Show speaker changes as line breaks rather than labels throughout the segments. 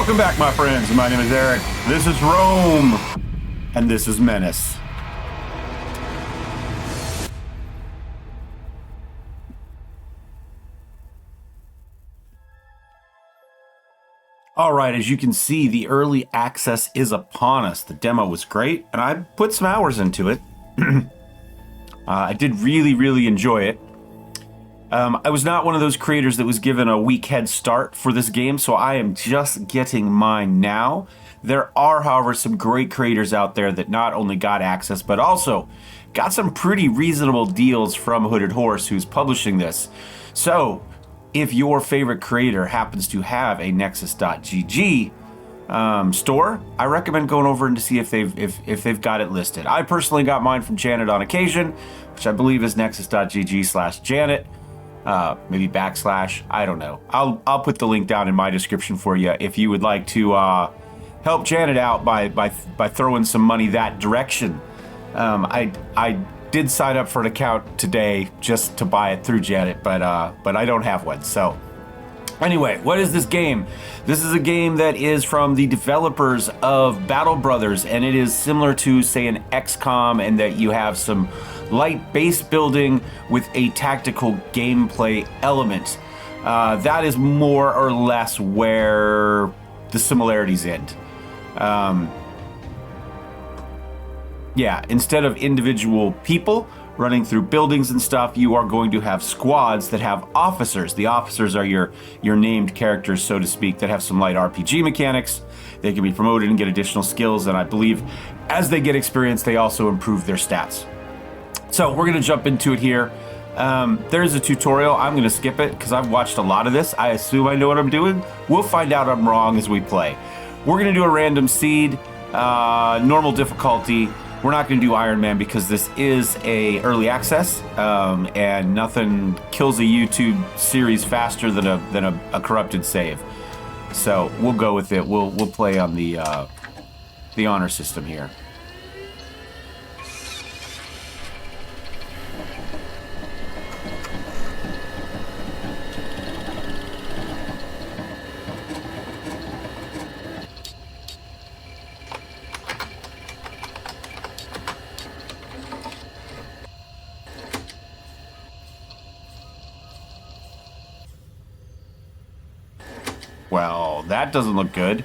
Welcome back, my friends. My name is Eric. This is Rome, and this is Menace. All right, as you can see, the early access is upon us. The demo was great, and I put some hours into it. I did really enjoy it. I was not one of those creators that was given a weak head start for this game, so I am just getting mine now. There are, however, some great creators out there that not only got access, but also got some pretty reasonable deals from Hooded Horse, who's publishing this. So, if your favorite creator happens to have a nexus.gg store, I recommend going over and to see if they've got it listed. I personally got mine from Janet on occasion, which I believe is nexus.gg/Janet. Maybe / I don't know. I'll put the link down in my description for you if you would like to help Janet out by throwing some money that direction. I did sign up for an account today just to buy it through Janet, but I don't have one. So anyway, what is this game? This is a game that is from the developers of Battle Brothers, and it is similar to, say, an XCom, in that you have some light base building with a tactical gameplay element. That is more or less where the similarities end. Yeah, instead of individual people running through buildings and stuff, you are going to have squads that have officers. The officers are your named characters, so to speak, that have some light RPG mechanics. They can be promoted and get additional skills, and I believe as they get experience, they also improve their stats. So we're going to jump into it here. There's a tutorial. I'm going to skip it because I've watched a lot of this. I assume I know what I'm doing. We'll find out I'm wrong as we play. We're going to do a random seed, normal difficulty. We're not going to do Iron Man because this is a early access, and nothing kills a YouTube series faster than a corrupted save. So we'll go with it. We'll play on the honor system here. Well, that doesn't look good.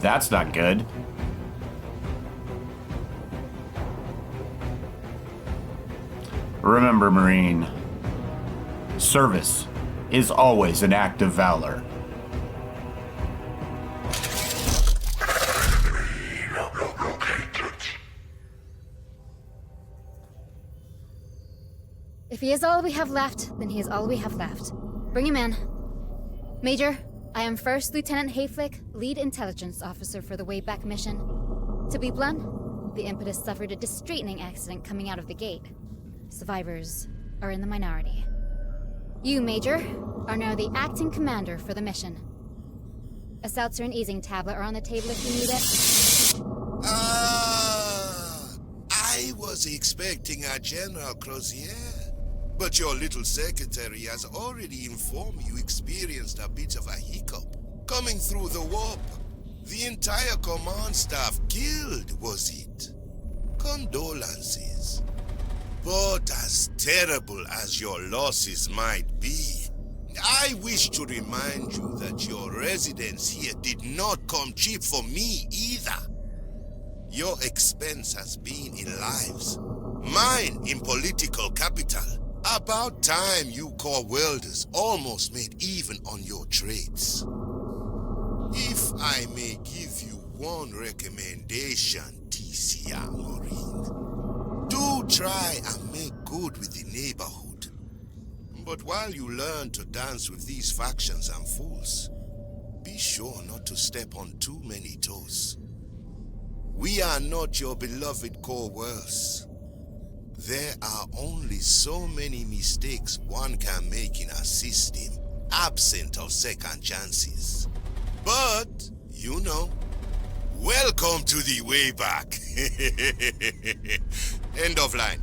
That's not good. Remember, Marine, service is always an act of valor.
If he is all we have left, then he is all we have left. Bring him in. Major, I am First Lieutenant Hayflick, Lead Intelligence Officer for the Wayback Mission. To be blunt, the Impetus suffered a straightening accident coming out of the gate. Survivors are in the minority. You, Major, are now the acting commander for the mission. A seltzer and easing tablet are on the table if you need it.
I was expecting a General Crozier. But your little secretary has already informed me you experienced a bit of a hiccup. Coming through the warp. The entire command staff killed, was it? Condolences. But as terrible as your losses might be, I wish to remind you that your residence here did not come cheap for me either. Your expense has been in lives, mine in political capital. About time you core welders almost made even on your trades. If I may give you one recommendation, TCR Marine, do try and make good with the neighborhood. But while you learn to dance with these factions and fools, be sure not to step on too many toes. We are not your beloved coerce. There are only so many mistakes one can make in a system, absent of second chances. But, you know, welcome to the way back. End of line.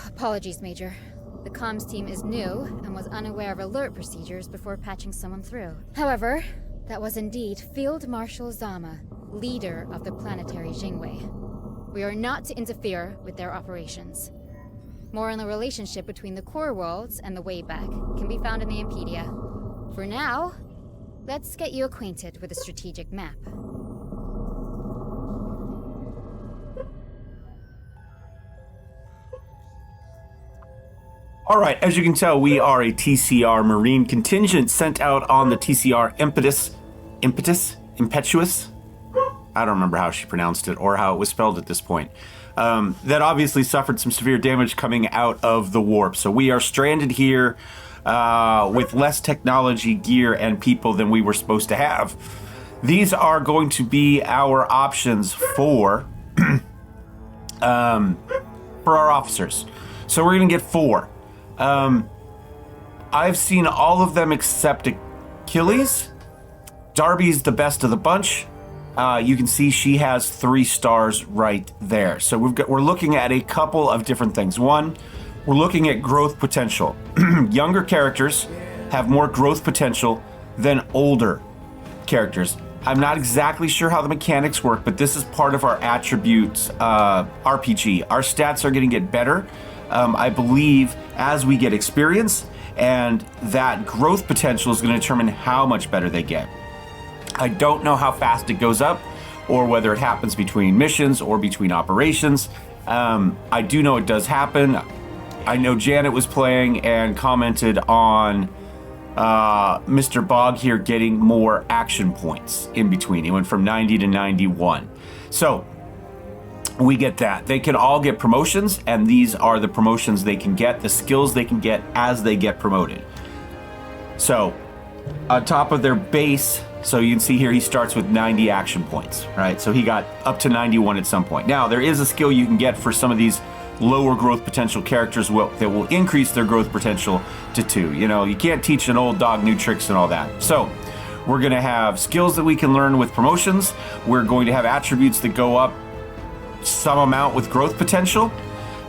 Apologies, Major. The comms team is new and was unaware of alert procedures before patching someone through. However, that was indeed Field Marshal Zama, leader of the planetary Jingwei. We are not to interfere with their operations. More on the relationship between the core worlds and the Wayback can be found in the Impedia. For now, let's get you acquainted with the strategic map.
All right, as you can tell, we are a TCR Marine contingent sent out on the TCR Impetuous? I don't remember how she pronounced it or how it was spelled at this point. That obviously suffered some severe damage coming out of the warp. So we are stranded here with less technology, gear, and people than we were supposed to have. These are going to be our options for our officers. So we're going to get 4. I've seen all of them except Achilles. Darby's the best of the bunch. You can see she has 3 stars right there. So we're looking at a couple of different things. One, we're looking at growth potential. Younger characters have more growth potential than older characters. I'm not exactly sure how the mechanics work, but this is part of our attributes RPG. Our stats are going to get better, I believe, as we get experience, and that growth potential is going to determine how much better they get. I don't know how fast it goes up, or whether it happens between missions or between operations. I do know it does happen. I know Janet was playing and commented on Mr. Bog here getting more action points in between. He went from 90 to 91. So we get that. They can all get promotions, and these are the promotions they can get, the skills they can get as they get promoted. So on top of their base, so you can see here he starts with 90 action points, right? So he got up to 91 at some point. Now, there is a skill you can get for some of these lower growth potential characters that will increase their growth potential to 2. You know, you can't teach an old dog new tricks and all that. So we're going to have skills that we can learn with promotions. We're going to have attributes that go up some amount with growth potential.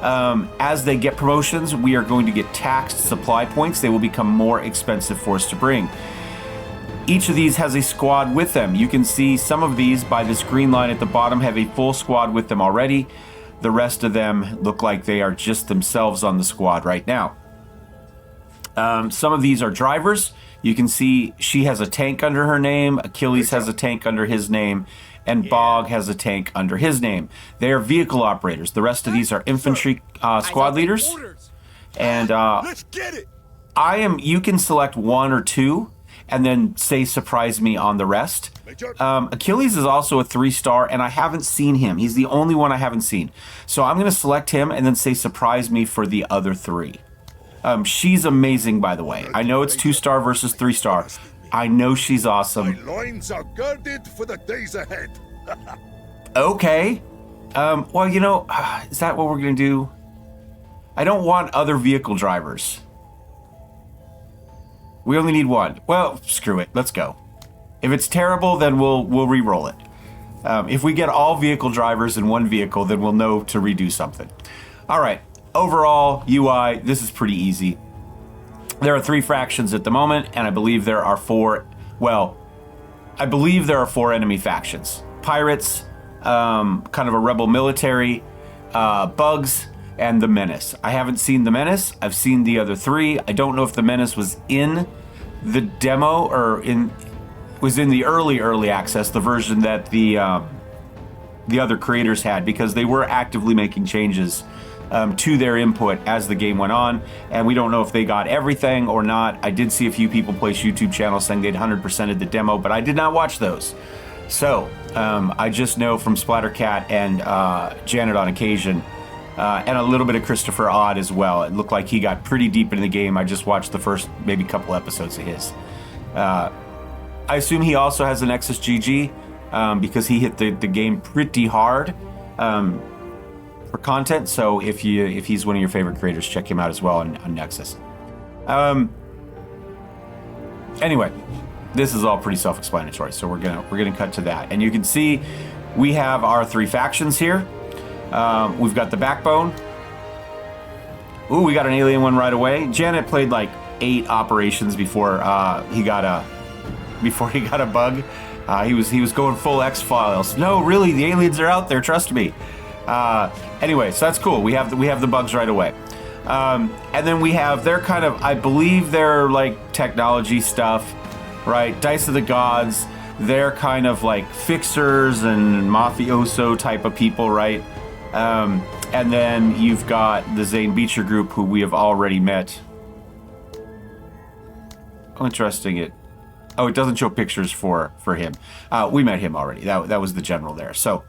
As they get promotions, we are going to get taxed supply points. They will become more expensive for us to bring. Each of these has a squad with them. You can see some of these by this green line at the bottom have a full squad with them already. The rest of them look like they are just themselves on the squad right now. Some of these are drivers. You can see she has a tank under her name. Achilles has a tank under his name. And Bog has a tank under his name. They are vehicle operators. The rest of these are infantry squad leaders. And
Let's get it.
you can select 1 or 2 and then say surprise me on the rest. Achilles is also a 3-star, and I haven't seen him. He's the only one I haven't seen. So I'm going to select him and then say surprise me for the other 3. She's amazing, by the way. I know it's 2-star versus 3-star. I know she's awesome.
My loins are girded for the days ahead.
Okay. Well, you know, is that what we're going to do? I don't want other vehicle drivers. We only need 1. Well, screw it. Let's go. If it's terrible, then we'll re-roll it. If we get all vehicle drivers in 1 vehicle, then we'll know to redo something. All right. Overall, UI, this is pretty easy. There are 3 factions at the moment, and I believe there are 4... Well, I believe there are 4 enemy factions. Pirates, kind of a rebel military, Bugs, and the Menace. I haven't seen the Menace. I've seen the other 3. I don't know if the Menace was in the demo or was in the early access, the version that the other creators had, because they were actively making changes to their input as the game went on, and we don't know if they got everything or not. I did see a few people place YouTube channels saying they'd 100%ed the demo, but I did not watch those. So I just know from Splattercat and Janet on occasion and a little bit of Christopher Odd as well. It looked like he got pretty deep into the game. I just watched the first maybe couple episodes of his. I assume he also has an Nexus GG because he hit the game pretty hard for content. So if he's one of your favorite creators, check him out as well on Nexus. Anyway, this is all pretty self-explanatory, so we're gonna cut to that, and you can see we have our 3 factions here. We've got the Backbone. Ooh, we got an alien one right away. Janet played like 8 operations before he got a bug. He was going full X-Files. No, really, the aliens are out there. Trust me. Anyway, so that's cool. We have the bugs right away. And then we have their kind of, I believe they're like technology stuff, right? Dice of the Gods. They're kind of like fixers and mafioso type of people, right? And then you've got the Zane Beecher group, who we have already met. Oh, interesting. It doesn't show pictures for him. We met him already. That was the general there. So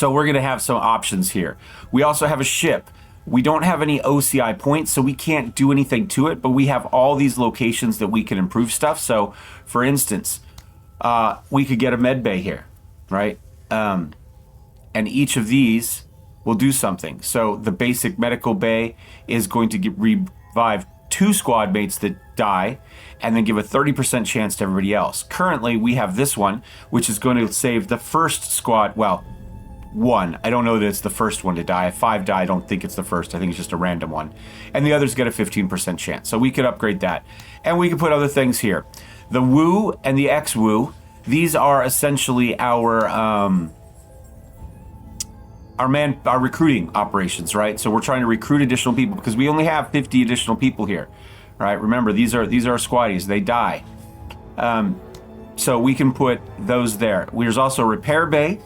we're going to have some options here. We also have a ship. We don't have any OCI points, so we can't do anything to it, but we have all these locations that we can improve stuff. So, for instance, we could get a med bay here, right? And each of these will do something. So the basic medical bay is going to revive 2 squad mates that die, and then give a 30% chance to everybody else. Currently, we have this one, which is going to save the first squad, well, 1. I don't know that it's the first one to die. If 5 die, I don't think it's the first. I think it's just a random one. And the others get a 15% chance. So we could upgrade that. And we could put other things here. The Woo and the X-Woo, these are essentially our recruiting operations, right? So we're trying to recruit additional people because we only have 50 additional people here, right? Remember, these are squaddies. They die. So we can put those there. There's also a repair bay.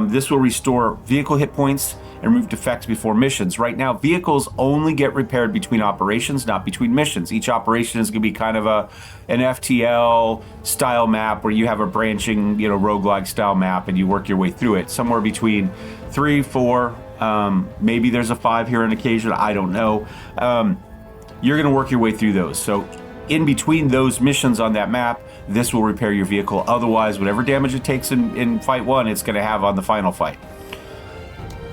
This will restore vehicle hit points and remove defects before missions. Right now, vehicles only get repaired between operations, not between missions. Each operation is going to be kind of an FTL style map where you have a branching, roguelike style map, and you work your way through it. Somewhere between 3, 4, maybe there's a 5 here on occasion. I don't know. You're going to work your way through those. So in between those missions on that map, this will repair your vehicle. Otherwise, whatever damage it takes in fight 1, it's going to have on the final fight.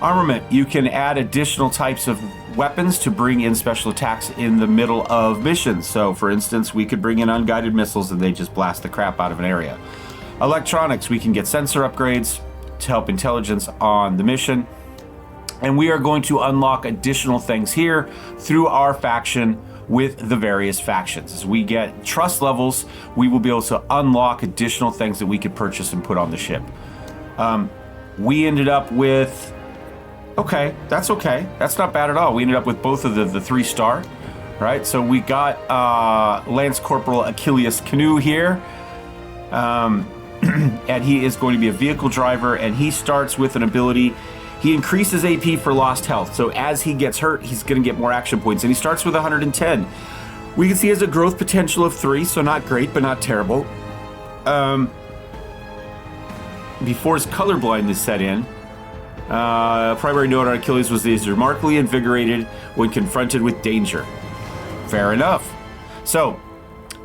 Armament. You can add additional types of weapons to bring in special attacks in the middle of missions. So, for instance, we could bring in unguided missiles and they just blast the crap out of an area. Electronics. We can get sensor upgrades to help intelligence on the mission. And we are going to unlock additional things here through our faction with the various factions. As we get trust levels, we will be able to unlock additional things that we could purchase and put on the ship. We ended up with... Okay, that's okay. That's not bad at all. We ended up with both of the 3-star, right? So we got Lance Corporal Achilles Canoe here. And he is going to be a vehicle driver, and he starts with an ability... He increases AP for lost health. So as he gets hurt, he's going to get more action points. And he starts with 110. We can see he has a growth potential of 3, so not great, but not terrible. Before his colorblindness set in, primary note on Achilles was that he's remarkably invigorated when confronted with danger. Fair enough. So,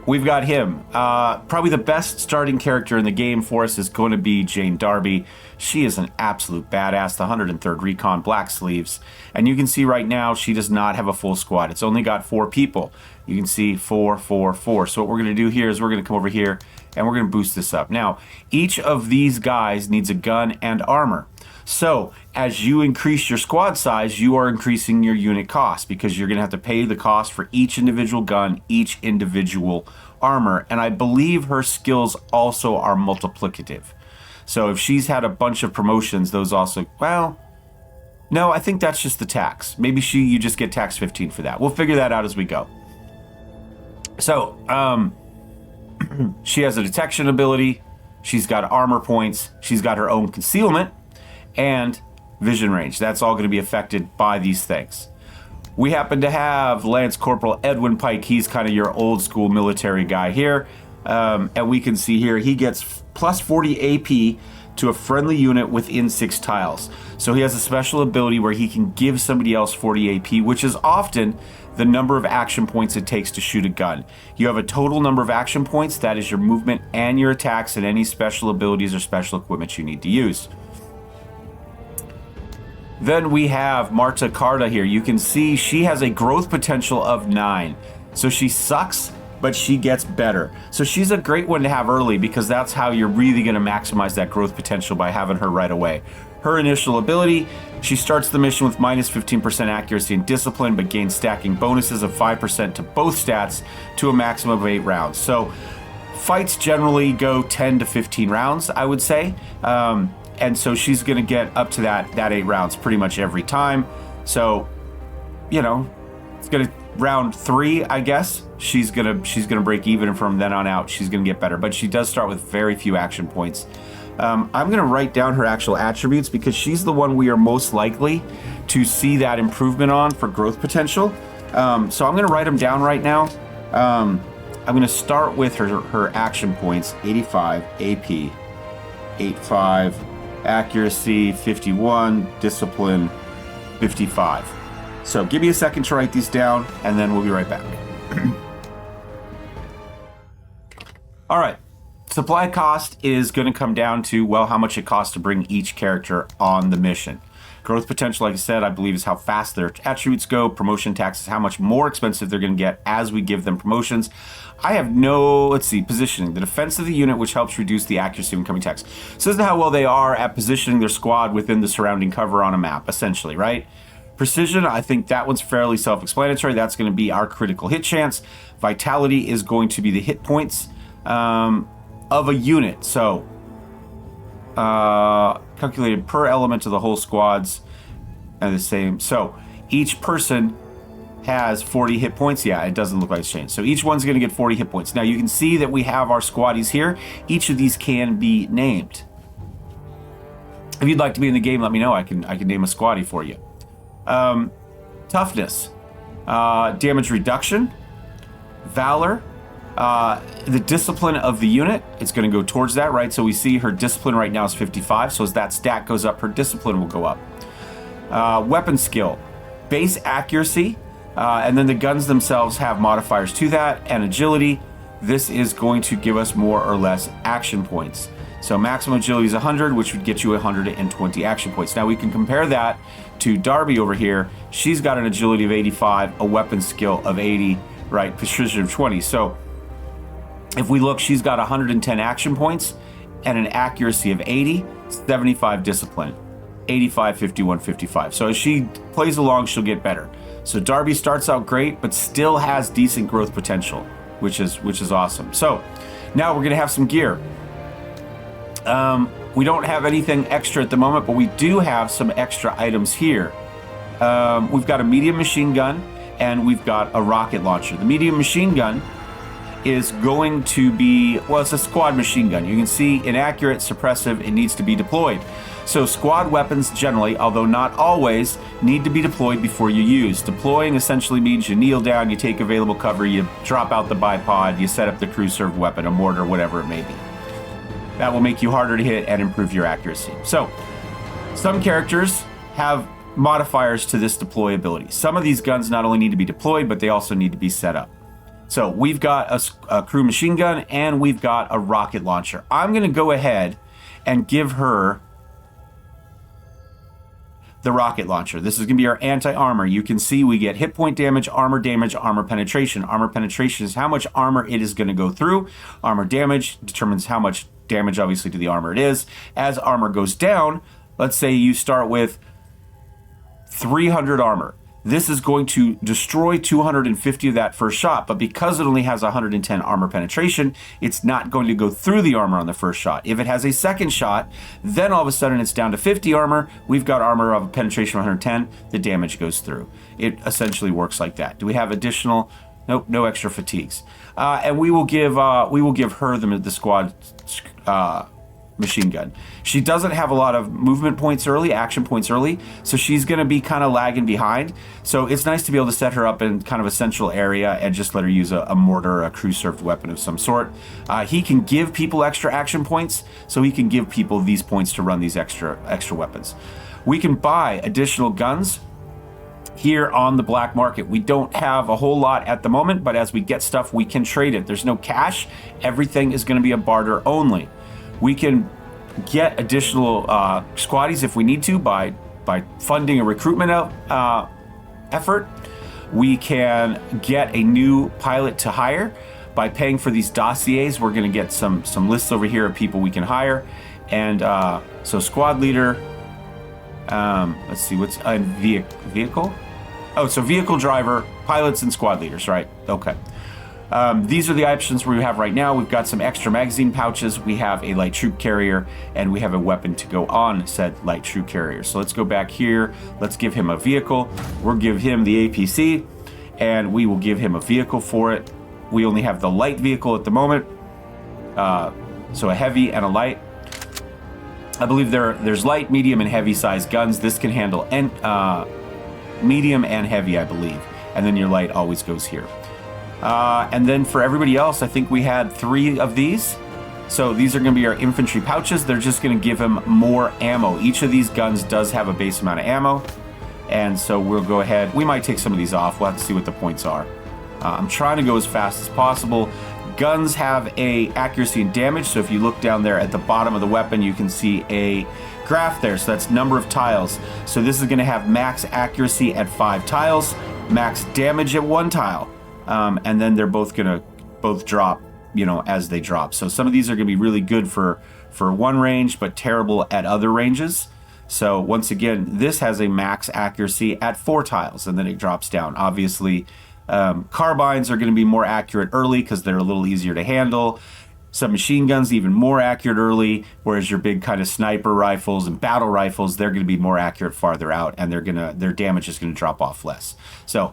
we've got him. Probably the best starting character in the game for us is going to be Jane Darby. She is an absolute badass, the 103rd Recon, black sleeves. And you can see right now, she does not have a full squad. It's only got 4 people. You can see 4, 4, 4. So what we're going to do here is we're going to come over here and we're going to boost this up. Now, each of these guys needs a gun and armor. So as you increase your squad size, you are increasing your unit cost because you're going to have to pay the cost for each individual gun, each individual armor. And I believe her skills also are multiplicative. So if she's had a bunch of promotions, those also, well, no, I think that's just the tax. Maybe you just get tax 15 for that. We'll figure that out as we go. So, she has a detection ability. She's got armor points. She's got her own concealment and vision range. That's all going to be affected by these things. We happen to have Lance Corporal Edwin Pike. He's kind of your old school military guy here. And we can see here he gets plus 40 AP to a friendly unit within 6 tiles. So he has a special ability where he can give somebody else 40 AP, which is often the number of action points it takes to shoot a gun. You have a total number of action points, that is your movement and your attacks and any special abilities or special equipment you need to use. Then we have Marta Carta here. You can see she has a growth potential of 9. So she sucks, but she gets better. So she's a great one to have early because that's how you're really going to maximize that growth potential, by having her right away. Her initial ability, she starts the mission with minus 15% accuracy and discipline, but gains stacking bonuses of 5% to both stats to a maximum of 8 rounds. So fights generally go 10 to 15 rounds, I would say. And so she's going to get up to that 8 rounds pretty much every time. So, you know, it's going to round 3, I guess. She's gonna break even, and from then on out, she's gonna get better. But she does start with very few action points. I'm gonna write down her actual attributes because she's the one we are most likely to see that improvement on for growth potential. So I'm gonna write them down right now. I'm gonna start with her action points: 85 AP, 85 accuracy, 51 discipline, 55. So give me a second to write these down, and then we'll be right back. All right. Supply cost is going to come down to, well, how much it costs to bring each character on the mission. Growth potential, like I said, I believe is how fast their attributes go. Promotion tax is how much more expensive they're going to get as we give them promotions. I have no, positioning. The defense of the unit, which helps reduce the accuracy of incoming text. Says how well they are at positioning their squad within the surrounding cover on a map, essentially, right? Precision, I think that one's fairly self-explanatory. That's going to be our critical hit chance. Vitality is going to be the hit points of a unit. So, calculated per element of the whole squads and the same. So, each person has 40 hit points. Yeah, it doesn't look like it's changed. So, each one's going to get 40 hit points. Now, you can see that we have our squaddies here. Each of these can be named. If you'd like to be in the game, let me know. I can name a squaddie for you. Toughness, damage reduction, valor, the discipline of the unit, it's going to go towards that, right? So we see her discipline right now is 55. So as that stat goes up, her discipline will go up. Weapon skill, base accuracy, and then the guns themselves have modifiers to that, and agility. This is going to give us more or less action points. So maximum agility is 100, which would get you 120 action points. Now we can compare that to Darby over here. She's got an agility of 85, a weapon skill of 80, right? Precision of 20. So if we look, she's got 110 action points and an accuracy of 80, 75 discipline, 85, 51, 55. So as she plays along, she'll get better. So Darby starts out great, but still has decent growth potential, which is awesome. So now we're going to have some gear. We don't have anything extra at the moment, but we do have some extra items here. We've got a medium machine gun and we've got a rocket launcher. The medium machine gun is going to be, well, it's a squad machine gun. You can see inaccurate, suppressive, it needs to be deployed. So squad weapons generally, although not always, need to be deployed before you use. Deploying essentially means you kneel down, you take available cover, you drop out the bipod, you set up the crew served weapon, a mortar, whatever it may be. That will make you harder to hit and improve your accuracy. So, some characters have modifiers to this deployability. Some of these guns not only need to be deployed, but they also need to be set up. So, we've got a crew machine gun and we've got a rocket launcher. I'm going to go ahead and give her the rocket launcher. This is going to be our anti-armor. You can see we get hit point damage, armor penetration. Armor penetration is how much armor it is going to go through. Armor damage determines how much damage, obviously, to the armor it is. As armor goes down, let's say you start with 300 armor. This is going to destroy 250 of that first shot, but because it only has 110 armor penetration, it's not going to go through the armor on the first shot. If it has a second shot, then all of a sudden it's down to 50 armor. We've got armor of penetration of 110. The damage goes through. It essentially works like that. Do we have additional? Nope, no extra fatigues. And we will give her the squad machine gun. She doesn't have a lot of movement points early, action points early, so she's going to be kind of lagging behind. So it's nice to be able to set her up in kind of a central area and just let her use a mortar, a crew-served weapon of some sort. He can give people extra action points, so he can give people these points to run these extra weapons. We can buy additional guns here on the black market. We don't have a whole lot at the moment, but as we get stuff, we can trade it. There's no cash. Everything is going to be a barter only. We can get additional squaddies if we need to by funding a recruitment effort. We can get a new pilot to hire by paying for these dossiers. We're going to get some lists over here of people we can hire. And so squad leader, let's see, what's a vehicle? Oh, so vehicle driver, pilots, and squad leaders, right? Okay. These are the options we have right now. We've got some extra magazine pouches. We have a light troop carrier, and we have a weapon to go on said light troop carrier. So let's go back here. Let's give him a vehicle. We'll give him the APC, and we will give him a vehicle for it. We only have the light vehicle at the moment. So a heavy and a light. I believe there's light, medium, and heavy size guns. This can handle medium and heavy, I believe. And then your light always goes here. And then for everybody else, I think we had 3 of these. So these are going to be our infantry pouches. They're just going to give him more ammo. Each of these guns does have a base amount of ammo. And so we'll go ahead. We might take some of these off. We'll have to see what the points are. I'm trying to go as fast as possible. Guns have a accuracy and damage. So if you look down there at the bottom of the weapon, you can see a graph there. So that's number of tiles. So this is going to have max accuracy at 5 tiles, max damage at 1 tile. And then they're both going to drop, as they drop. So some of these are going to be really good for one range, but terrible at other ranges. So once again, this has a max accuracy at 4 tiles, and then it drops down. Obviously, carbines are going to be more accurate early because they're a little easier to handle. Some machine guns even more accurate early, whereas your big kind of sniper rifles and battle rifles, they're going to be more accurate farther out, and their damage is going to drop off less. So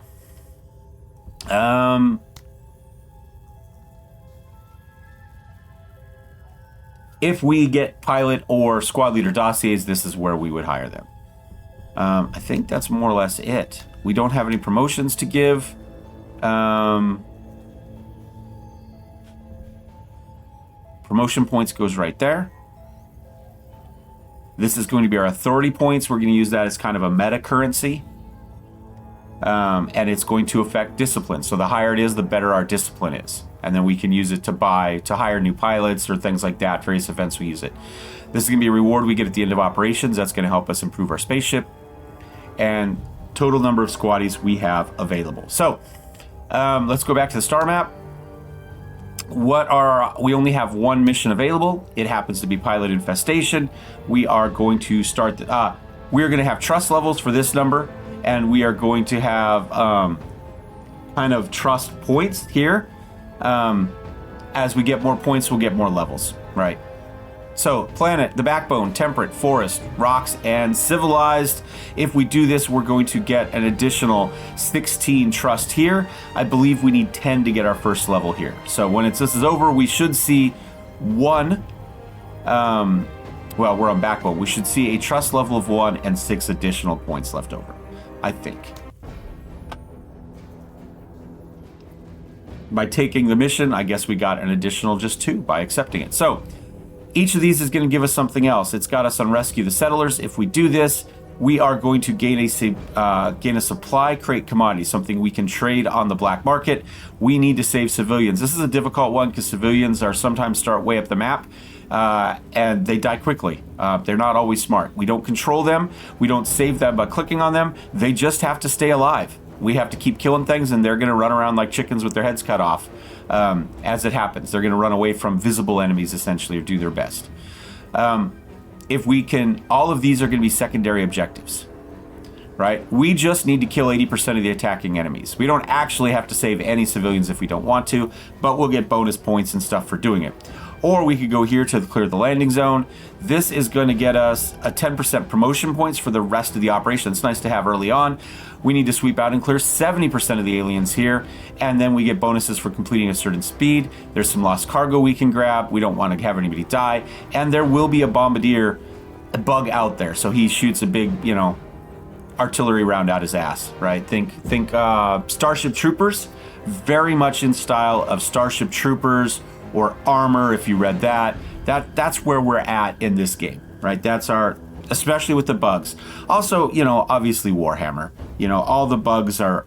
if we get pilot or squad leader dossiers, this is where we would hire them. I think that's more or less it. We don't have any promotions to give. Promotion points goes right there. This is going to be our authority points. We're going to use that as kind of a meta currency. And it's going to affect discipline. So the higher it is, the better our discipline is. And then we can use it to hire new pilots or things like that. Various events we use it. This is going to be a reward we get at the end of operations. That's going to help us improve our spaceship. And total number of squaddies we have available. So let's go back to the star map. We only have 1 mission available. It happens to be pilot infestation. We are going to start. We're going to have trust levels for this number, and we are going to have kind of trust points here. As we get more points, we'll get more levels, right? So, planet, the backbone, temperate, forest, rocks, and civilized. If we do this, we're going to get an additional 16 trust here. I believe we need 10 to get our first level here. So when this is over, we should see 1. Well, we're on backbone. We should see a trust level of 1 and 6 additional points left over, I think. By taking the mission, I guess we got an additional just 2 by accepting it. So each of these is going to give us something else. It's got us on Rescue the Settlers. If we do this, we are going to gain a supply crate commodity, something we can trade on the black market. We need to save civilians. This is a difficult one because civilians are sometimes start way up the map, and they die quickly. They're not always smart. We don't control them. We don't save them by clicking on them. They just have to stay alive. We have to keep killing things, and they're going to run around like chickens with their heads cut off. As it happens, they're going to run away from visible enemies, essentially, or do their best. If we can, all of these are going to be secondary objectives, right? We just need to kill 80% of the attacking enemies. We don't actually have to save any civilians if we don't want to, but we'll get bonus points and stuff for doing it. or we could go here to clear the landing zone. This is going to get us a 10% promotion points for the rest of the operation. It's nice to have early on. We need to sweep out and clear 70% of the aliens here, and then we get bonuses for completing a certain speed. There's some lost cargo we can grab. We don't want to have anybody die, and there will be a bombardier bug out there, so he shoots a big, you know, artillery round out his ass, right? Think Starship Troopers, very much in style of Starship Troopers or Armor, if you read that. That's where we're at in this game, right? That's our, especially with the bugs. Also, you know, obviously Warhammer. You know, all the bugs are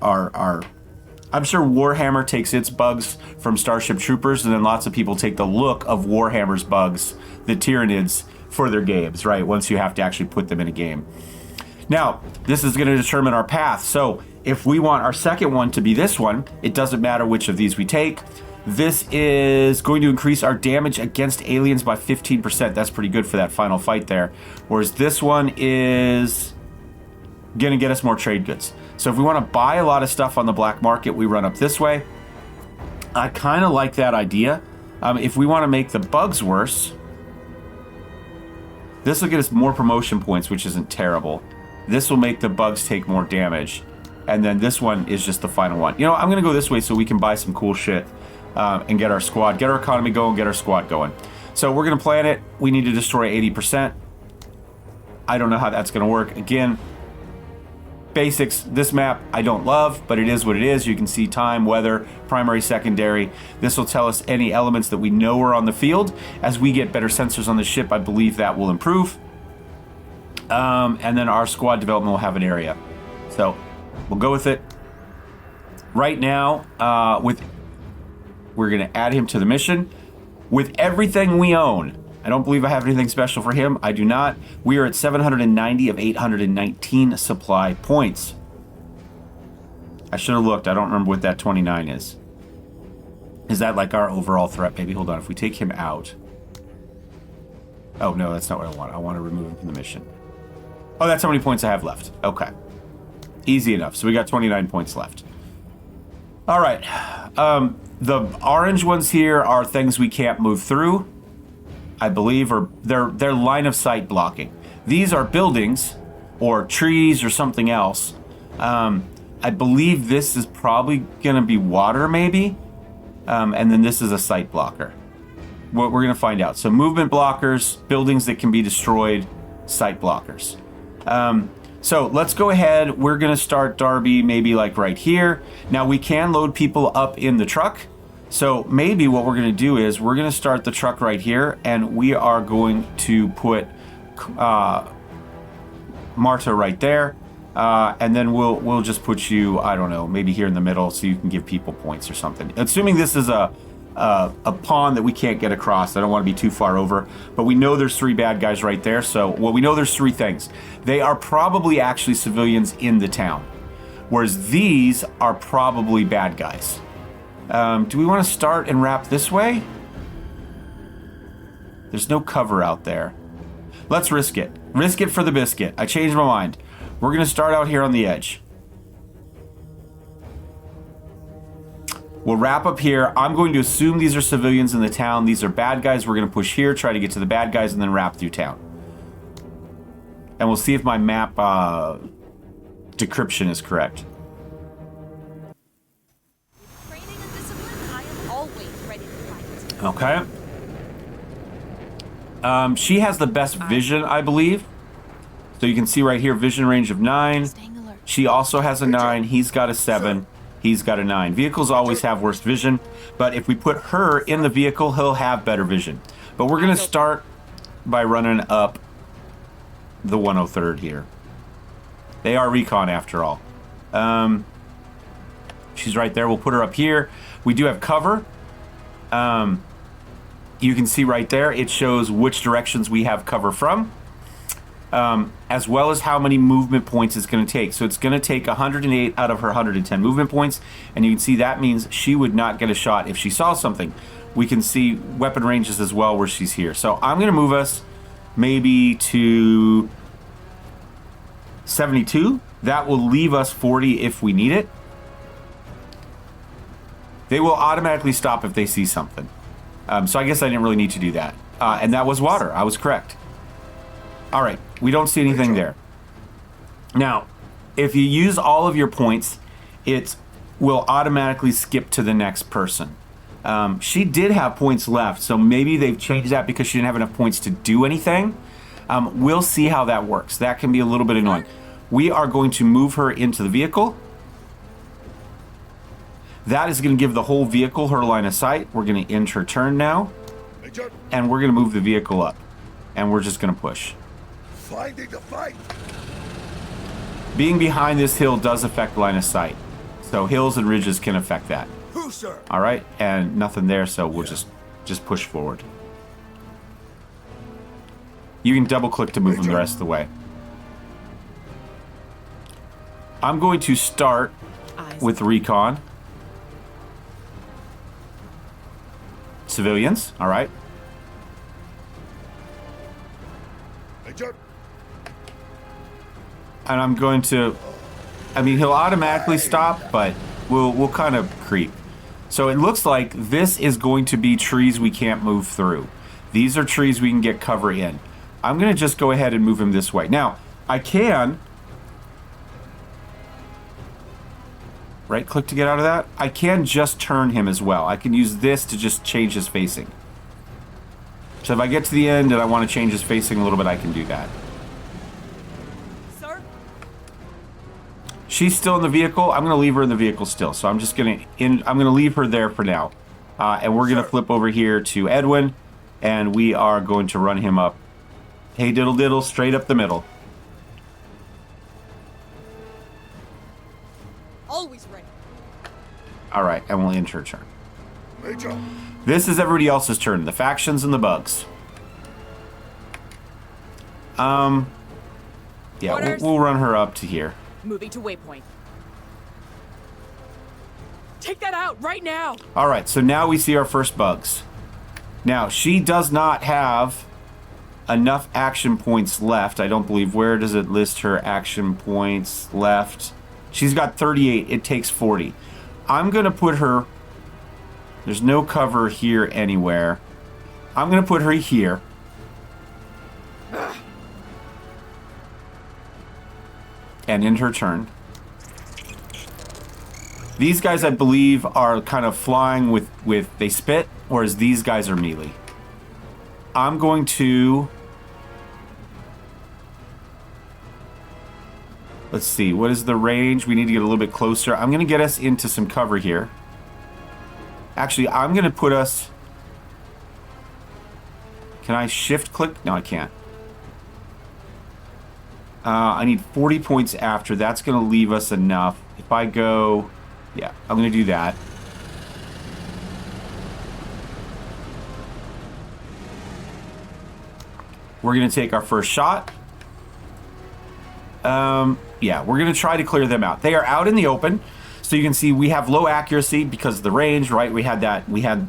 I'm sure Warhammer takes its bugs from Starship Troopers, and then lots of people take the look of Warhammer's bugs, the Tyranids, for their games, right? Once you have to actually put them in a game. Now, this is going to determine our path. So if we want our second one to be this one, it doesn't matter which of these we take. This is going to increase our damage against aliens by 15%. That's pretty good for that final fight there. Whereas this one is going to get us more trade goods. So if we want to buy a lot of stuff on the black market, we run up this way. I kind of like that idea. If we want to make the bugs worse, this will get us more promotion points, which isn't terrible. This will make the bugs take more damage. And then this one is just the final one. You know, I'm going to go this way so we can buy some cool shit and get our squad, get our economy going, get our squad going. So we're going to plan it. We need to destroy 80%. I don't know how that's going to work. Again, basics. This map I don't love, but it is what it is. You can see time, weather, primary, secondary. This will tell us any elements that we know are on the field. As we get better sensors on the ship, I believe that will improve. And then our squad development will have an area. So we'll go with it. Right now, we're going to add him to the mission. With everything we own, I don't believe I have anything special for him. I do not. We are at 790 of 819 supply points. I should have looked. I don't remember what that 29 is. Is that like our overall threat? Maybe, hold on. If we take him out. Oh, no, that's not what I want. I want to remove him from the mission. Oh, that's how many points I have left. Okay. Easy enough. So we got 29 points left. All right. The orange ones here are things we can't move through, I believe, or they're line of sight blocking. These are buildings or trees or something else. I believe this is probably going to be water, maybe. And then this is a sight blocker. What we're going to find out. So movement blockers, buildings that can be destroyed, sight blockers. So let's go ahead. We're going to start Darby maybe like right here. Now we can load people up in the truck. So maybe what we're going to do is we're going to start the truck right here, and we are going to put Marta right there. And then we'll just put you, I don't know, maybe here in the middle so you can give people points or something. Assuming this is a pond that we can't get across. I don't want to be too far over, but we know there's 3 bad guys right there. So, well, we know there's 3 things. They are probably actually civilians in the town, whereas these are probably bad guys. Do we want to start and wrap this way? There's no cover out there. Let's risk it. Risk it for the biscuit. I changed my mind. We're going to start out here on the edge. We'll wrap up here. I'm going to assume these are civilians in the town. These are bad guys. We're going to push here, try to get to the bad guys, and then wrap through town. And we'll see if my map decryption is correct.
Training and discipline, I am always ready to fight.
Okay. She has the best vision, I believe. So you can see right here, vision range of 9. She also has a 9. He's got a 7. He's got a 9. Vehicles always have worse vision, but if we put her in the vehicle, he'll have better vision. But we're going to start by running up the 103rd here. They are recon after all. She's right there. We'll put her up here. We do have cover. You can see right there, it shows which directions we have cover from. As well as how many movement points it's going to take. So it's going to take 108 out of her 110 movement points, and you can see that means she would not get a shot if she saw something. We can see weapon ranges as well where she's here. So I'm going to move us maybe to 72. That will leave us 40 if we need it. They will automatically stop if they see something. So I guess I didn't really need to do that. And that was water. I was correct. All right. We don't see anything there. Now, if you use all of your points, it will automatically skip to the next person. She did have points left, so maybe they've changed that because she didn't have enough points to do anything. We'll see how that works. That can be a little bit annoying. We are going to move her into the vehicle. That is going to give the whole vehicle her line of sight. We're going to end her turn now.
Major,
And we're going to move the vehicle up. And we're just going to push.
finding the fight.
Being behind this hill does affect line of sight. So hills and ridges can affect that.
Who, sir?
All right, and nothing there, so we'll just push forward. You can double click to move them the rest of the way. I'm going to start with recon. Civilians, all right.
Major,
And I'm going to, I mean, he'll automatically stop, but we'll kind of creep. So it looks like this is going to be trees we can't move through. These are trees we can get cover in. I'm going to just go ahead and move him this way. Now, I can right click to get out of that. I can just turn him as well. I can use this to just change his facing. So if I get to the end and I want to change his facing a little bit, I can do that.
Sir?
She's still in the vehicle. I'm going to leave her in the vehicle still. So I'm just going to I'm going to leave her there for now. And we're going to flip over here to Edwin, and we are going to run him up. Hey, diddle diddle, straight up the middle.
Always ready.
All right, and we'll end her turn.
Major,
This is everybody else's turn. The factions and the bugs. Yeah,
Orders.
we'll run her up to here.
Moving to waypoint. Take that out right now.
All right, so now we see our first bugs. Now, she does not have enough action points left. I don't believe. Where does it list her action points left? She's got 38. It takes 40. I'm going to put her... There's no cover here anywhere. I'm going to put her here. And end her turn. These guys, I believe, are kind of flying with they spit, whereas these guys are melee. I'm going to... Let's see, what is the range? We need to get a little bit closer. I'm going to get us into some cover here. Actually, I'm going to put us... Can I shift click? No, I can't. I need 40 points after. That's going to leave us enough. If I go... Yeah, I'm going to do that. We're going to take our first shot. Yeah, we're going to try to clear them out. They are out in the open. So you can see we have low accuracy because of the range, right? We had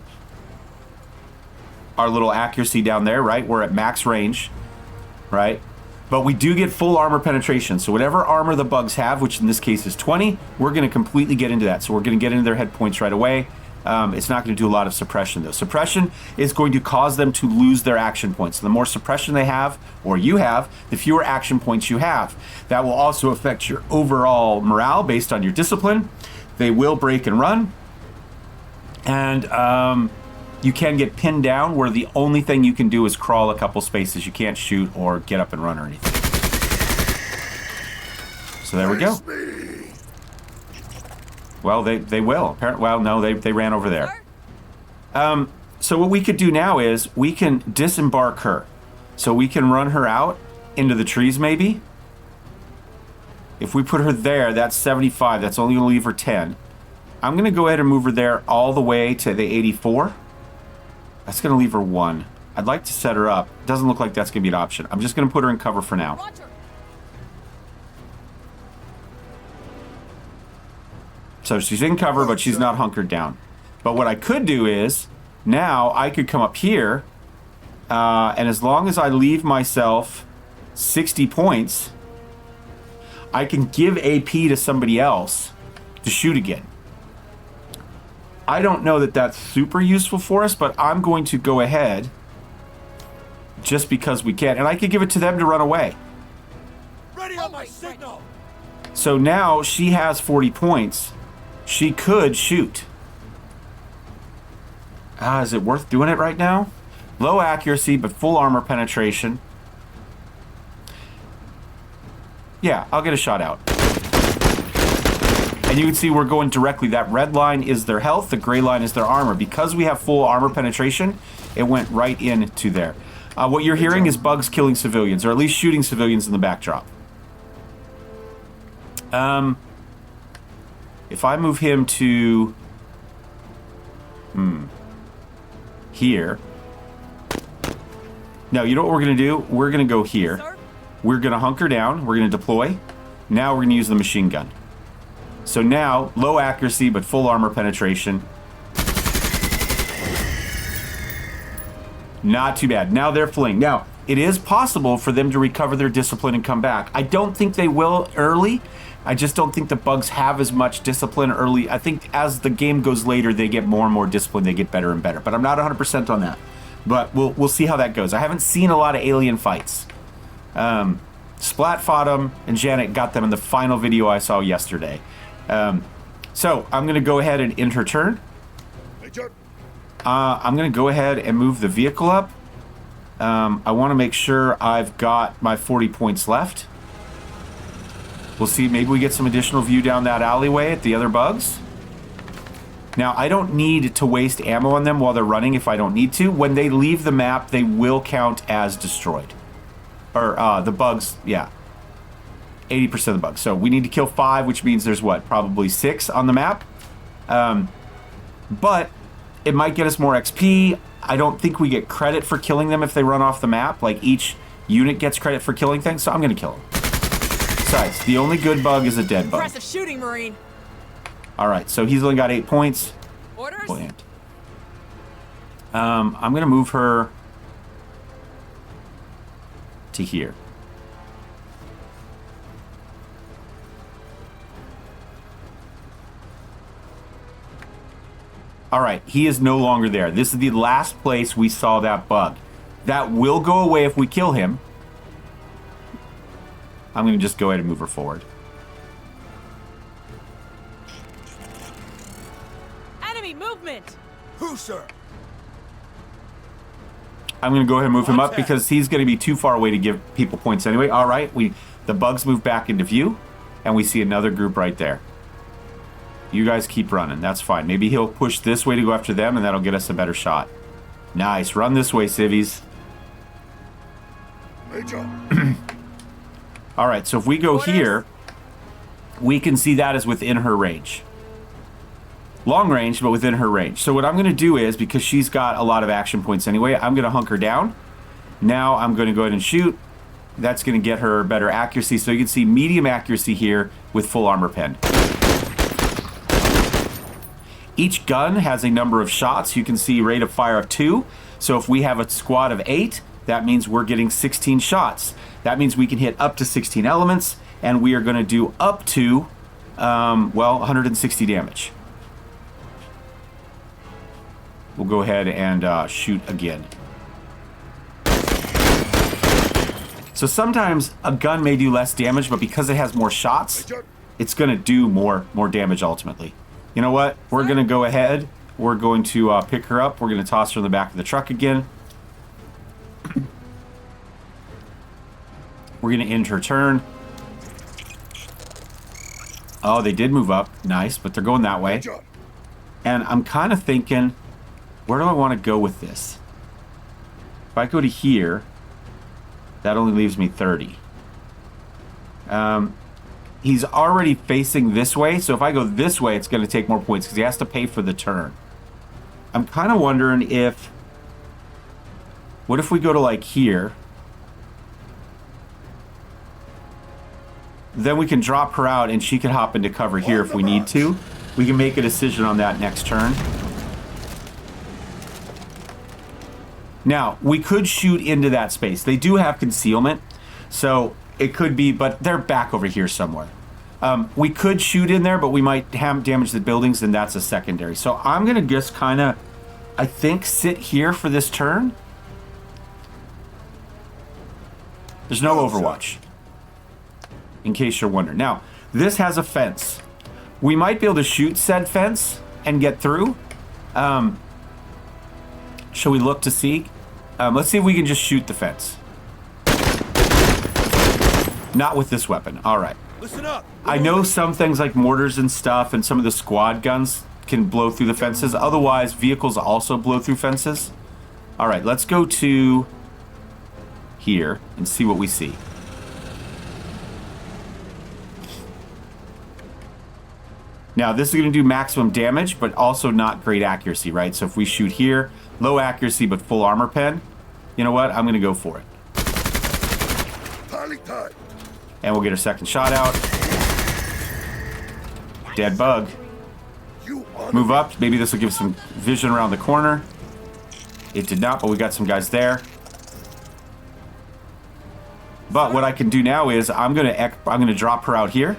our little accuracy down there, right? We're at max range, right? But we do get full armor penetration. So whatever armor the bugs have, which in this case is 20, we're going to completely get into that. So we're going to get into their head points right away. It's not going to do a lot of suppression, though. Suppression is going to cause them to lose their action points. So the more suppression they have, or you have, the fewer action points you have. That will also affect your overall morale based on your discipline. They will break and run. And you can get pinned down where the only thing you can do is crawl a couple spaces. You can't shoot or get up and run or anything. So there we go. Well, they will. Apparently, well, no, they ran over there. So what we could do now is we can disembark her. So we can run her out into the trees maybe. If we put her there, that's 75. That's only going to leave her 10. I'm going to go ahead and move her there all the way to the 84. That's going to leave her 1. I'd like to set her up. Doesn't look like that's going to be an option. I'm just going to put her in cover for now.
Roger.
So she's in cover, but she's not hunkered down. But what I could do is, now I could come up here, and as long as I leave myself 60 points, I can give AP to somebody else to shoot again. I don't know that that's super useful for us, but I'm going to go ahead just because we can. And I could give it to them to run away.
Ready on my signal!
So now she has 40 points. She could shoot. Is it worth doing it right now? Low accuracy, but full armor penetration. Yeah, I'll get a shot out. And you can see we're going directly. That red line is their health. The gray line is their armor. Because we have full armor penetration, it went right into there. What you're hearing is bugs killing civilians, or at least shooting civilians in the backdrop. If I move him to... here. No, you know what we're going to do? We're going to go here.
Sir?
We're going to hunker down. We're going to deploy. Now we're going to use the machine gun. So now, low accuracy, but full armor penetration. Not too bad. Now they're fleeing. Now, it is possible for them to recover their discipline and come back. I don't think they will early. I just don't think the bugs have as much discipline early. I think as the game goes later, they get more and more discipline. They get better and better. But I'm not 100% on that. But we'll see how that goes. I haven't seen a lot of alien fights. Splat fought them, and Janet got them in the final video I saw yesterday. So I'm going to go ahead and end her turn.
Major,
I'm going to go ahead and move the vehicle up. I want to make sure I've got my 40 points left. We'll see. Maybe we get some additional view down that alleyway at the other bugs. Now, I don't need to waste ammo on them while they're running if I don't need to. When they leave the map, they will count as destroyed. Or the bugs, yeah. 80% of the bugs. So we need to kill 5, which means there's what? Probably 6 on the map. But it might get us more XP. I don't think we get credit for killing them if they run off the map. Like each unit gets credit for killing things, so I'm going to kill them. Besides, the only good bug is a dead bug.
Impressive shooting, Marine.
Alright, so he's only got 8 points.
Orders?
Brilliant. I'm going to move her to here. Alright, he is no longer there. This is the last place we saw that bug. That will go away if we kill him. I'm going to just go ahead and move her forward.
Enemy movement!
who, sir?
I'm going to go ahead and move him up because he's going to be too far away to give people points anyway. All right, the bugs move back into view, and we see another group right there. You guys keep running. That's fine. Maybe he'll push this way to go after them, and that'll get us a better shot. Nice. Run this way, civvies.
Major,
All right, so if we go here, we can see that is within her range. Long range, but within her range. So what I'm going to do is, because she's got a lot of action points anyway, I'm going to hunker down. Now I'm going to go ahead and shoot. That's going to get her better accuracy. So you can see medium accuracy here with full armor pen. Each gun has a number of shots. You can see rate of fire of 2. So if we have a squad of 8, that means we're getting 16 shots. That means we can hit up to 16 elements, and we are going to do up to, 160 damage. We'll go ahead and shoot again. So sometimes a gun may do less damage, but because it has more shots, it's going to do more damage ultimately. You know what? We're going to go ahead. We're going to pick her up. We're going to toss her in the back of the truck again. We're going to end her turn. Oh, they did move up. Nice, but they're going that way. And I'm kind of thinking, where do I want to go with this? If I go to here, that only leaves me 30. He's already facing this way, so if I go this way, it's going to take more points because he has to pay for the turn. I'm kind of wondering if... What if we go to, like, here? Then we can drop her out and she can hop into cover here if we need to. We can make a decision on that next turn. Now, we could shoot into that space. They do have concealment, so it could be, but they're back over here somewhere. We could shoot in there, but we might damage the buildings, and that's a secondary. So I'm going to just kind of, I think, sit here for this turn. There's no Overwatch, in case you're wondering. Now, this has a fence. We might be able to shoot said fence and get through. Shall we look to see? Let's see if we can just shoot the fence. Not with this weapon. All right.
Listen up.
I know some things like mortars and stuff and some of the squad guns can blow through the fences. Otherwise, vehicles also blow through fences. All right, let's go to here and see what we see. Now, this is going to do maximum damage, but also not great accuracy, right? So if we shoot here, low accuracy but full armor pen, you know what? I'm going to go for it. And we'll get a second shot out. Dead bug. Move up. Maybe this will give some vision around the corner. It did not, but we got some guys there. But what I can do now is I'm gonna drop her out here.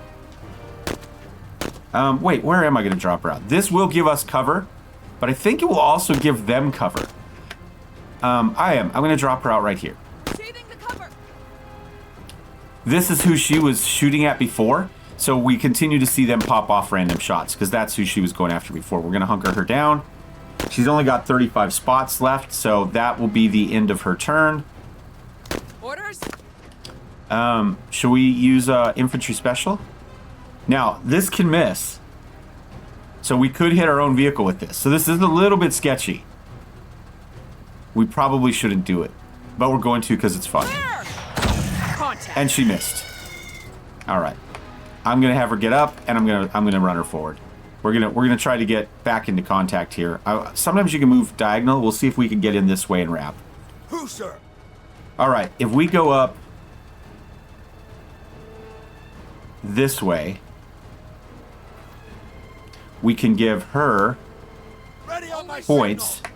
Wait, where am I gonna drop her out? This will give us cover, but I think it will also give them cover. I'm gonna drop her out right here. This is who she was shooting at before, so we continue to see them pop off random shots, because that's who she was going after before. We're going to hunker her down. She's only got 35 spots left, so that will be the end of her turn.
Orders?
Shall we use infantry special? Now, this can miss, so we could hit our own vehicle with this. So this is a little bit sketchy. We probably shouldn't do it, but we're going to because it's fun. And she missed. All right, I'm gonna have her get up, and I'm gonna run her forward. We're gonna try to get back into contact here. Sometimes you can move diagonal. We'll see if we can get in this way and wrap.
Who, sir?
All right, if we go up this way, we can give her
Ready on my
points.
signal.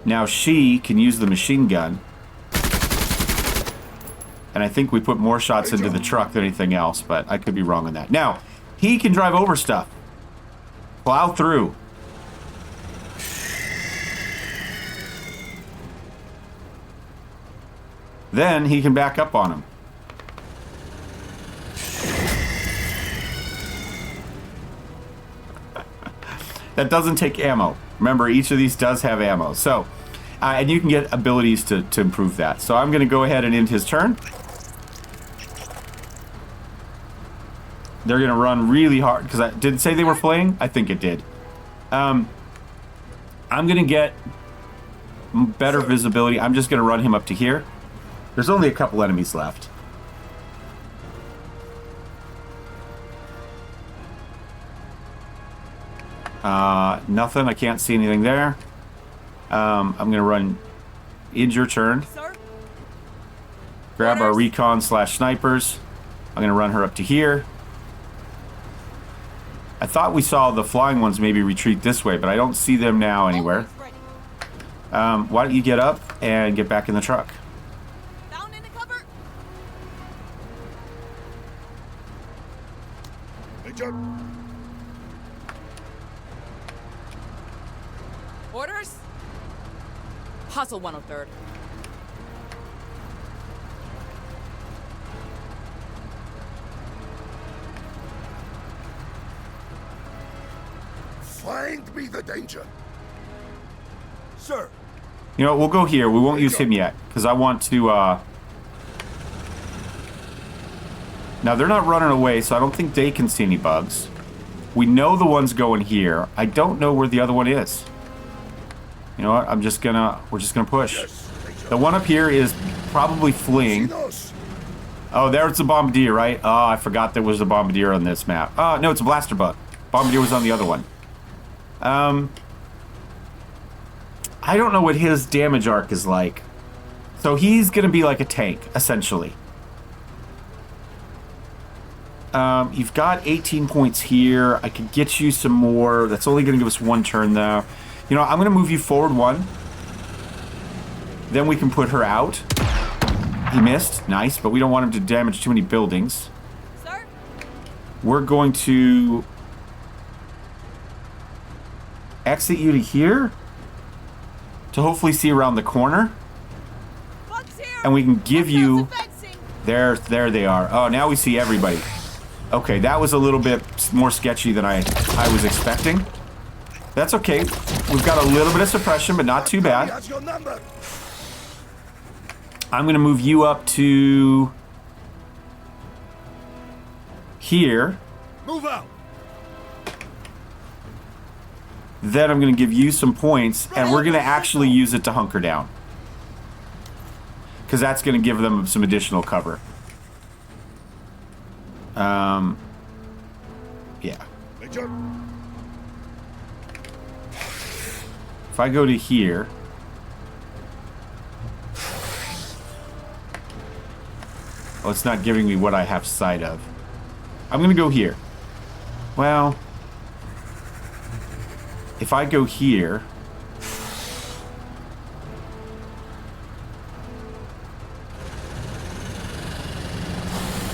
Now she can use the machine gun. And I think we put more shots into the truck than anything else, but I could be wrong on that. Now, he can drive over stuff. Plow through. Then he can back up on him. That doesn't take ammo. Remember, each of these does have ammo. So, and you can get abilities to improve that. So I'm going to go ahead and end his turn. They're going to run really hard, because I did it say they were fleeing? I think it did. I'm going to get better visibility. I'm just going to run him up to here. There's only a couple enemies left. Nothing. I can't see anything there. I'm going to run end your turn.
Sir?
Grab our recon / snipers. I'm going to run her up to here. I thought we saw the flying ones maybe retreat this way, but I don't see them now anywhere. Why don't you get up and get back in the truck?
Down in the cover.
Major.
Orders? Hustle 103rd.
Find me the danger. Sir.
You know, we'll go here. We won't use him yet, because I want to, Now, they're not running away, so I don't think they can see any bugs. We know the one's going here. I don't know where the other one is. You know what? We're just gonna push.
Yes, Major.
The one up here is probably fleeing. Oh, there's the bombardier, right? Oh, I forgot there was a bombardier on this map. Oh, no, it's a blaster bug. Bombardier was on the other one. I don't know what his damage arc is like. So he's going to be like a tank, essentially. You've got 18 points here. I could get you some more. That's only going to give us one turn, though. You know, I'm going to move you forward one. Then we can put her out. He missed. Nice, but we don't want him to damage too many buildings.
Sir?
we're going to exit you to here to hopefully see around the corner.
Bugs here.
And we can give you...
Fencing.
There they are. Oh, now we see everybody. Okay, that was a little bit more sketchy than I was expecting. That's okay. We've got a little bit of suppression, but not too bad.
That's your number.
I'm going to move you up to here.
Move out.
Then I'm going to give you some points, and we're going to actually use it to hunker down. Because that's going to give them some additional cover. Yeah.
Major.
If I go to here... Well, it's not giving me what I have sight of. I'm going to go here. Well... If I go here...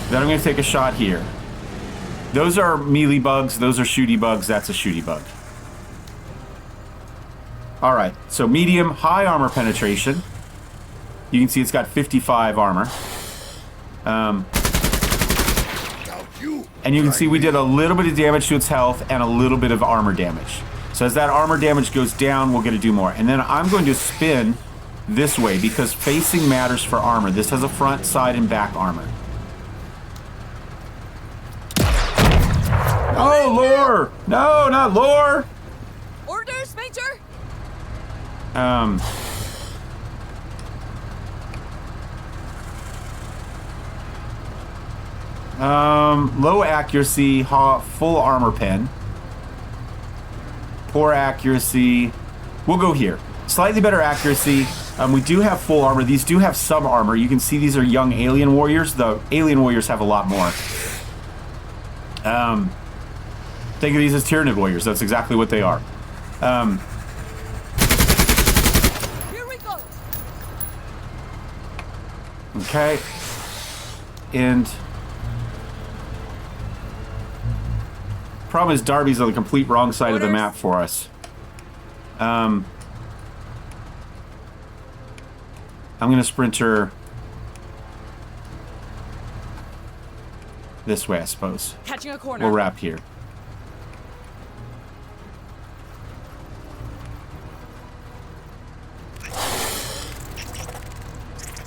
Then I'm going to take a shot here. Those are melee bugs. Those are shooty bugs. That's a shooty bug. Alright, so medium, high armor penetration. You can see it's got 55 armor. And you can see we did a little bit of damage to its health and a little bit of armor damage. So as that armor damage goes down, we're going to do more. And then I'm going to spin this way because facing matters for armor. This has a front, side, and back armor. Oh, lore! No, not lore!
Orders, Major.
Low accuracy, full armor pen. Poor accuracy. We'll go here. Slightly better accuracy. We do have full armor. These do have some armor. You can see these are young alien warriors. The alien warriors have a lot more. Think of these as Tyranid warriors. That's exactly what they are.
Here we go.
Okay. And problem is Darby's on the complete wrong side of the map for us. I'm going to sprinter this way, I suppose.
Catching a corner.
We'll wrap here.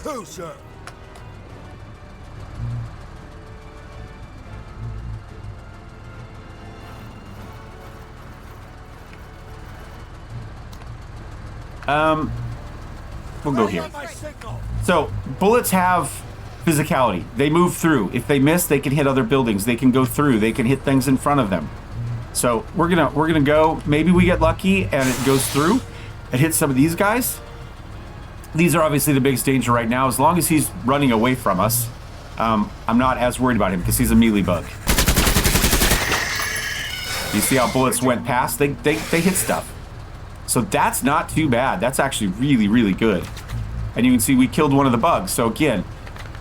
Who, sir?
We'll go here.
My signal.
So, bullets have physicality. They move through. If they miss, they can hit other buildings. They can go through. They can hit things in front of them. So, we're gonna go. Maybe we get lucky and it goes through. It hits some of these guys. These are obviously the biggest danger right now. As long as he's running away from us, I'm not as worried about him because he's a melee bug. You see how bullets went past? They hit stuff. So that's not too bad. That's actually really, really good. And you can see we killed one of the bugs. So again,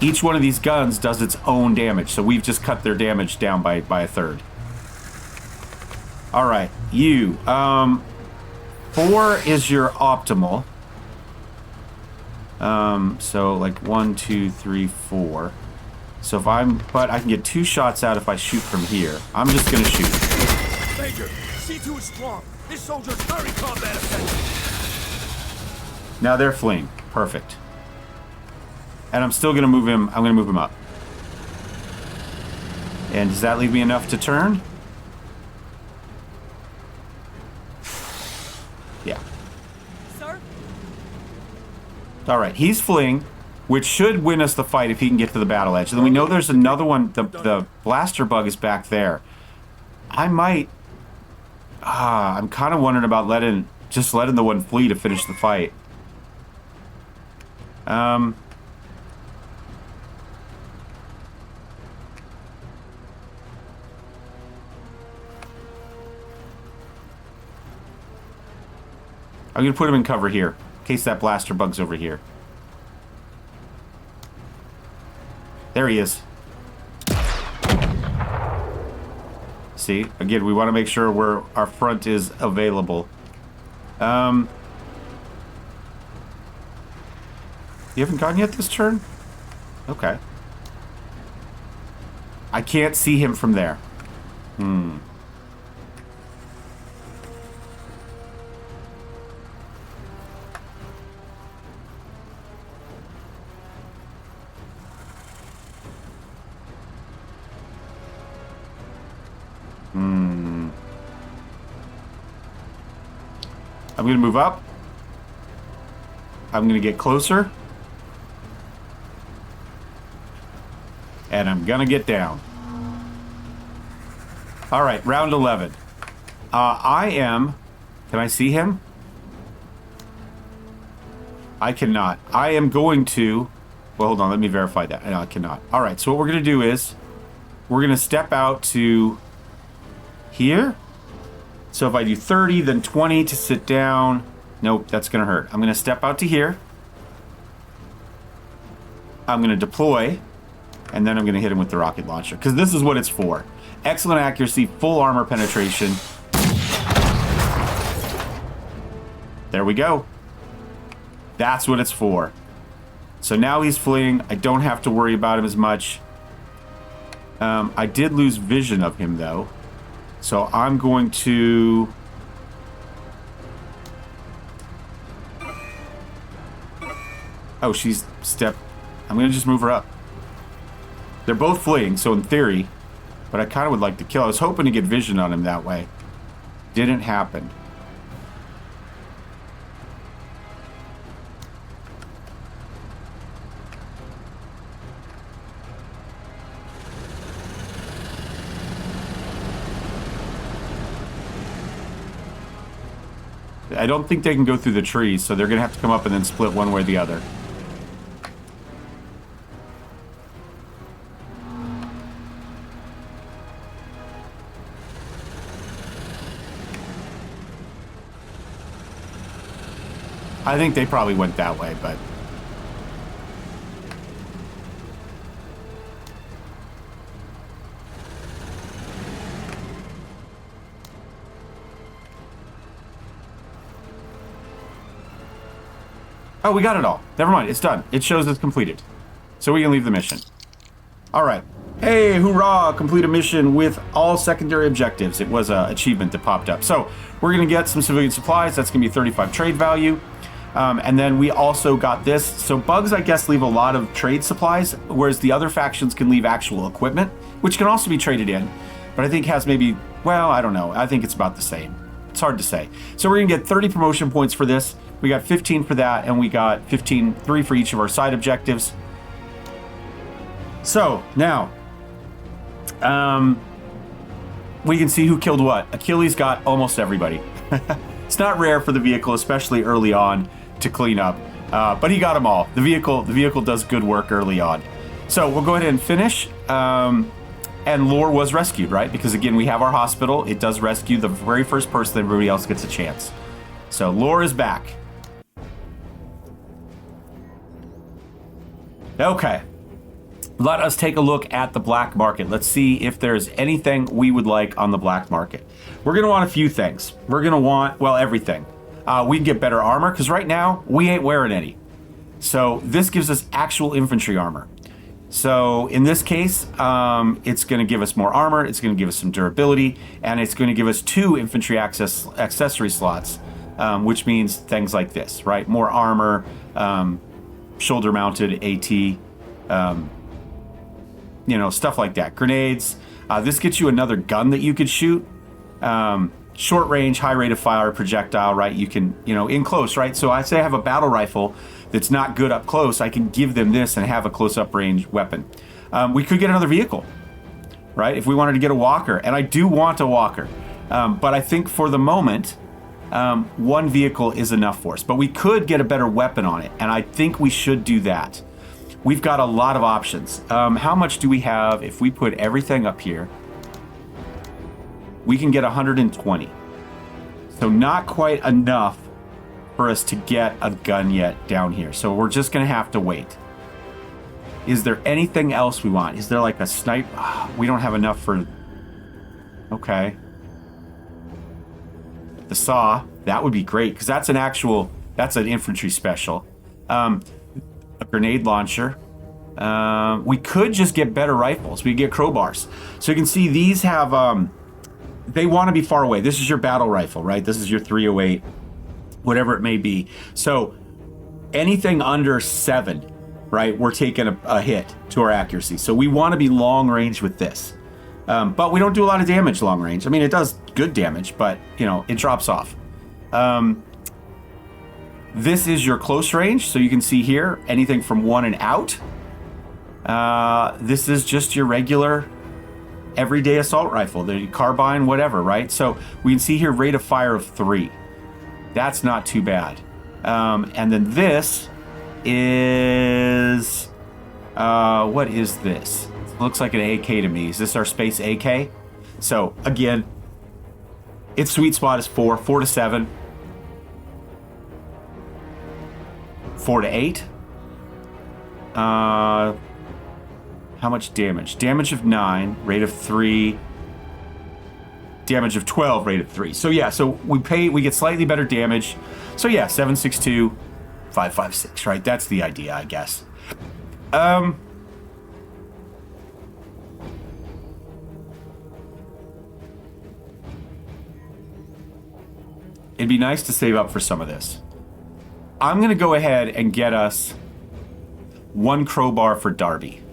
each one of these guns does its own damage. So we've just cut their damage down by a third. All right, you. 4 is your optimal. So like 1, 2, 3, 4. So if but I can get 2 shots out if I shoot from here. I'm just gonna shoot.
Major, C2 is strong. This soldier's very combat effective.
Now they're fleeing. Perfect. And I'm still gonna move him. I'm gonna move him up. And does that leave me enough to turn? Yeah.
Sir?
All right, he's fleeing, which should win us the fight if he can get to the battle edge. And then we know there's another one. The blaster bug is back there. I might... I'm kind of wondering about letting the one flee to finish the fight. I'm going to put him in cover here, in case that blaster bug's over here. There he is. See, again, we want to make sure our front is available. You haven't gone yet this turn? Okay. I can't see him from there. I'm going to move up. I'm going to get closer. And I'm going to get down. All right, round 11. Can I see him? I cannot. I am going to, well, hold on, let me verify that. No, I cannot. All right, so what we're going to do is we're going to step out to here. So if I do 30, then 20 to sit down. Nope, that's going to hurt. I'm going to step out to here. I'm going to deploy. And then I'm going to hit him with the rocket launcher. Because this is what it's for. Excellent accuracy, full armor penetration. There we go. That's what it's for. So now he's fleeing. I don't have to worry about him as much. I did lose vision of him, though. So I'm going to... Oh, she's stepped... I'm going to just move her up. They're both fleeing, so in theory... But I kind of would like to kill. I was hoping to get vision on him that way. Didn't happen. I don't think they can go through the trees, so they're going to have to come up and then split one way or the other. I think they probably went that way, but... Oh, we got it all. Never mind, it's done. It shows it's completed. So we can leave the mission. Alright. Hey, hoorah! Complete a mission with all secondary objectives. It was an achievement that popped up. So, we're going to get some civilian supplies. That's going to be 35 trade value. And then we also got this. So bugs, I guess, leave a lot of trade supplies, whereas the other factions can leave actual equipment, which can also be traded in. But I think has maybe, well, I don't know. I think it's about the same. It's hard to say. So we're going to get 30 promotion points for this. We got 15 for that, and we got 3 for each of our side objectives. So, now, we can see who killed what. Achilles got almost everybody. It's not rare for the vehicle, especially early on, to clean up. But he got them all. The vehicle does good work early on. So we'll go ahead and finish. And Lore was rescued, right? Because again, we have our hospital. It does rescue the very first person. Everybody else gets a chance. So Lore is back. Okay. Let us take a look at the black market. Let's see if there's anything we would like on the black market. We're going to want a few things. We're going to want, well, everything. We can get better armor, because right now, we ain't wearing any. So this gives us actual infantry armor. So in this case, it's going to give us more armor, it's going to give us some durability, and it's going to give us 2 infantry accessory slots, which means things like this, right? More armor, shoulder-mounted AT, you know, stuff like that. Grenades. This gets you another gun that you could shoot. Short range, high rate of fire projectile, right? You can, you know, in close, right? So I say I have a battle rifle that's not good up close. I can give them this and have a close-up range weapon. We could get another vehicle, right? If we wanted to get a walker. And I do want a walker. But I think for the moment, one vehicle is enough for us. But we could get a better weapon on it. And I think we should do that. We've got a lot of options. How much do we have if we put everything up here? We can get 120. So not quite enough for us to get a gun yet down here. So we're just going to have to wait. Is there anything else we want? Is there like a sniper? We don't have enough for... Okay. The saw, that would be great, because that's an infantry special. A grenade launcher. We could just get better rifles. We get crowbars. So you can see these have, they want to be far away. This is your battle rifle, right? This is your 308, whatever it may be. So anything under 7, right, we're taking a hit to our accuracy. So we want to be long range with this. But we don't do a lot of damage long range. I mean, it does good damage, but, you know, it drops off. This is your close range. So you can see here, anything from 1 and out. This is just your regular everyday assault rifle, the carbine, whatever, right? So we can see here rate of fire of 3. That's not too bad. And then this is, what is this? Looks like an AK to me. Is this our space AK? So again, its sweet spot is 4 to 7, 4 to 8. How much damage? Damage of 9, rate of 3, damage of 12, rate of 3. So yeah, so we get slightly better damage. So yeah, 762, 556, right? That's the idea, I guess. It'd be nice to save up for some of this. I'm going to go ahead and get us 1 crowbar for Darby.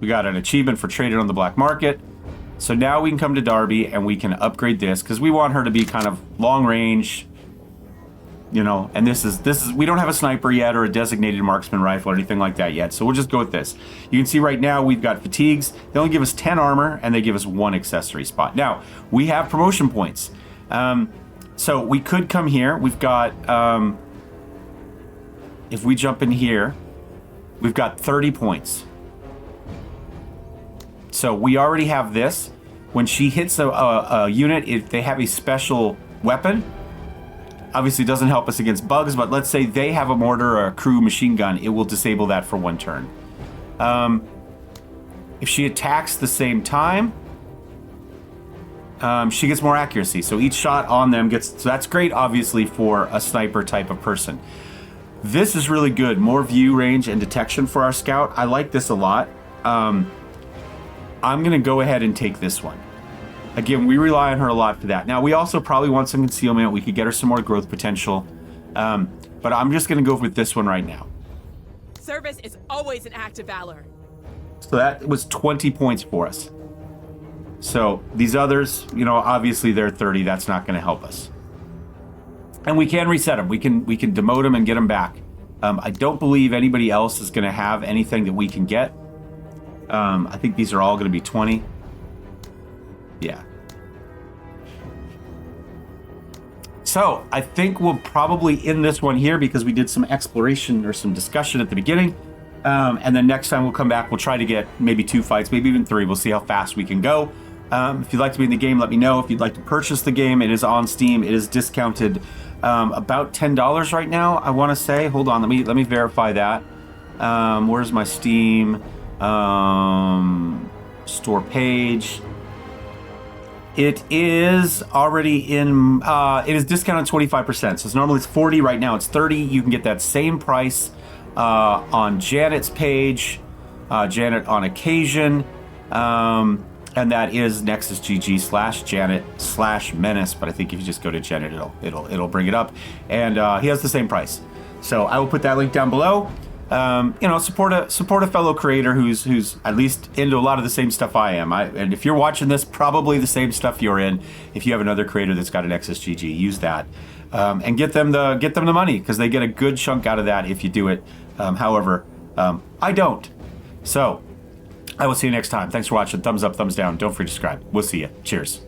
We got an achievement for trading on the black market. So now we can come to Darby and we can upgrade this because we want her to be kind of long range. You know, and this is we don't have a sniper yet or a designated marksman rifle or anything like that yet. So we'll just go with this. You can see right now we've got fatigues. They only give us 10 armor and they give us 1 accessory spot. Now, we have promotion points. So we could come here. We've got, if we jump in here, we've got 30 points. So we already have this. When she hits a unit, if they have a special weapon, obviously doesn't help us against bugs, but let's say they have a mortar or a crew machine gun, it will disable that for 1 turn. If she attacks the same time, she gets more accuracy. So each shot on them gets, so that's great obviously for a sniper type of person. This is really good, more view range and detection for our scout. I like this a lot. I'm gonna go ahead and take this one. Again, we rely on her a lot for that. Now, we also probably want some concealment. We could get her some more growth potential. But I'm just going to go with this one right now.
Service is always an act of valor.
So that was 20 points for us. So these others, you know, obviously they're 30. That's not going to help us. And we can reset them. We can demote them and get them back. I don't believe anybody else is going to have anything that we can get. I think these are all going to be 20. Yeah. So I think we'll probably end this one here because we did some exploration or some discussion at the beginning. And then next time we'll come back, we'll try to get maybe 2 fights, maybe even 3. We'll see how fast we can go. If you'd like to be in the game, let me know. If you'd like to purchase the game, it is on Steam. It is discounted about $10 right now, I want to say. Hold on, let me verify that. Where's my Steam store page? It is already in, it is discounted 25%. So it's normally it's 40, right now it's 30. You can get that same price on Janet's page, Janet on occasion. And that is Nexus GG /Janet/Menace. But I think if you just go to Janet, it'll bring it up. And he has the same price. So I will put that link down below. You know, support a fellow creator who's at least into a lot of the same stuff I am. And if you're watching this, probably the same stuff you're in. If you have another creator that's got an XSGG, use that and get them the money because they get a good chunk out of that if you do it. However, I don't. So I will see you next time. Thanks for watching. Thumbs up, thumbs down. Don't forget to subscribe. We'll see you. Cheers.